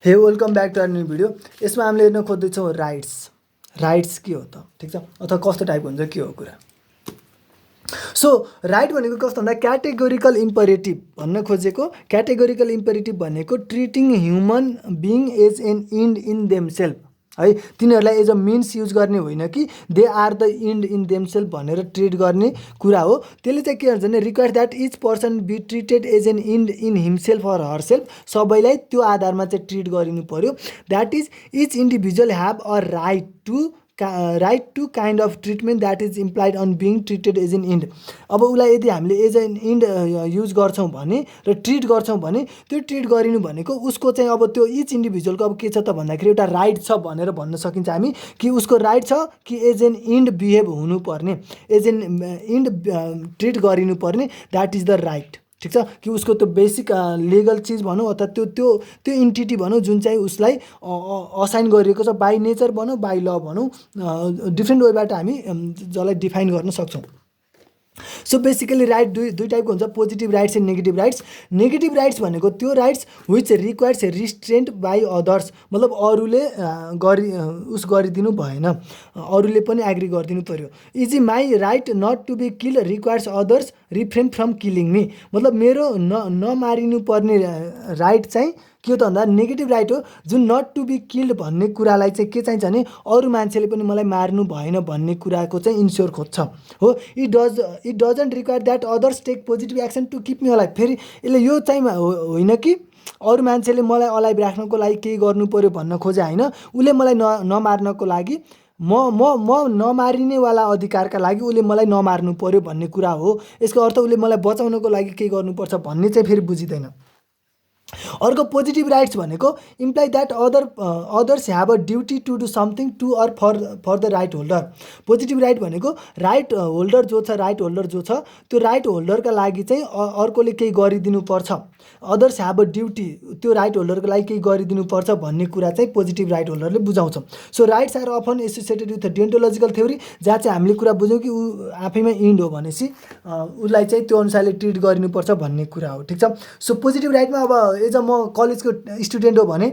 हे welcome back to our new video. यसमा हामीले हेर्न खोज्दैछौँ राइट्स के हो त, ठिक छ, अथवा कस्तो टाइपको हुन्छ के हो कुरा। सो राइट भनेको कस्तो भन्दा क्याटेगोरिकल इम्पेरेटिभ भन्न खोजेको। क्याटेगोरिकल इम्पेरेटिभ भनेको treating human being as an end in themselves है, तिनीहरूलाई एज अ मिन्स युज गर्ने होइन कि they are the end in themselves भनेर ट्रिट गर्ने कुरा हो। त्यसले चाहिँ के भन्छ भने requires that each person be treated as an end in himself or herself, सबैलाई त्यो आधारमा चाहिँ ट्रिट गरिनु पर्यो। That is each individual have a right to kind of treatment that is implied on being treated as an end. अब उसलाई यदि हामीले एज एन इन्ड युज गर्छौँ भने र ट्रिट गर्छौँ भने त्यो ट्रिट गरिनु भनेको उसको चाहिँ अब त्यो इच इन्डिभिजुअलको अब के छ त भन्दाखेरि एउटा राइट छ भनेर भन्न सकिन्छ हामी कि उसको राइट छ कि एज एन इन्ड बिहेभ हुनुपर्ने, एज एन इन्ड ट्रिट गरिनुपर्ने, द्याट इज द राइट, ठिक छ, कि उसको त्यो बेसिक लिगल चिज भनौँ अथवा त्यो इन्टिटी भनौँ जुन चाहिँ उसलाई असाइन गरिएको छ बाई नेचर भनौँ बाई ल भनौँ, डिफ्रेन्ट वेबाट हामी जसलाई डिफाइन गर्न सक्छौँ। सो बेसिकली राइट दुई टाइपको हुन्छ, positive rights and negative rights. Negative rights भनेको त्यो rights which requires restraint by others, मतलब अरूले गरिदिनु भएन, अरूले पनि एग्री गरिदिनु पर्यो। Is my right not to be killed requires others refrain from killing me, मतलब मेरो नमारिनु पर्ने राइट चाहिँ के हो त भन्दा नेगेटिभ राइट हो, जुन नट टु बी किल्ड भन्ने कुरालाई चाहिँ के चाहिन्छ भने अरू मान्छेले पनि मलाई मार्नु भएन भन्ने कुराको चाहिँ इन्स्योर खोज्छ हो। It doesn't require that others take positive action to keep me alive. फेरि यसले यो चाहिँ होइन कि अरू मान्छेले मलाई अलाइभ राख्नको लागि केही गर्नु पर्यो भन्न खोजे होइन, उसले मलाई नमार्नको लागि म नमारिनेवाला अधिकारका लागि उसले मलाई नमार्नु पर्यो भन्ने कुरा हो। यसको अर्थ उसले मलाई बचाउनको लागि के गर्नुपर्छ भन्ने चाहिँ फेरि बुझिँदैन। अर्को पोजिटिभ राइट्स भनेको imply that others have a duty to do something to or for the right holder. Positive right भनेको राइट होल्डर जो छ त्यो राइट होल्डरका लागि चाहिँ अर्कोले केही गरिदिनु पर्छ, अदर्स ह्याभ अ ड्युटी, त्यो राइट होल्डरको लागि केही गरिदिनु पर्छ भन्ने कुरा चाहिँ पोजिटिभ राइट होल्डरले बुझाउँछ। So rights are often associated with deontological theory, जहाँ चाहिँ हामीले कुरा बुझ्यौँ कि ऊ आफैमा इन्ड हो भनेपछि उसलाई चाहिँ त्यो अनुसारले ट्रिट गरिनुपर्छ भन्ने कुरा हो, ठिक छ। सो पोजिटिभ राइटमा अब एज अ म कलेजको स्टुडेन्ट हो भने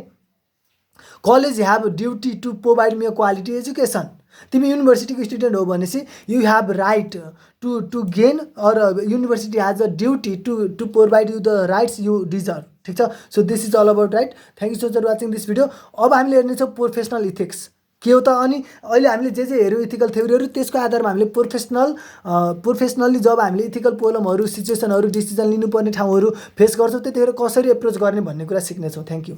college have duty to provide me a quality education. तिमी युनिभर्सिटीको स्टुडेन्ट हो भनेपछि you have right to gain or university has a duty to provide you the rights you deserve, ठिक छ। So this is all about right. Thank you so much for watching this video. अब हामीले हेर्नेछौँ professional ethics के हो त, अनि अहिले हामीले जे हेऱ्यौँ इथिकल थ्योरीहरू त्यसको आधारमा हामीले प्रोफेसनल्ली जब हामीले इथिकल प्रब्लमहरू सिचुएसनहरू डिसिजन लिनुपर्ने ठाउँहरू फेस गर्छौँ त्यतिखेर कसरी एप्रोच गर्ने भन्ने कुरा सिक्नेछौँ। Thank you.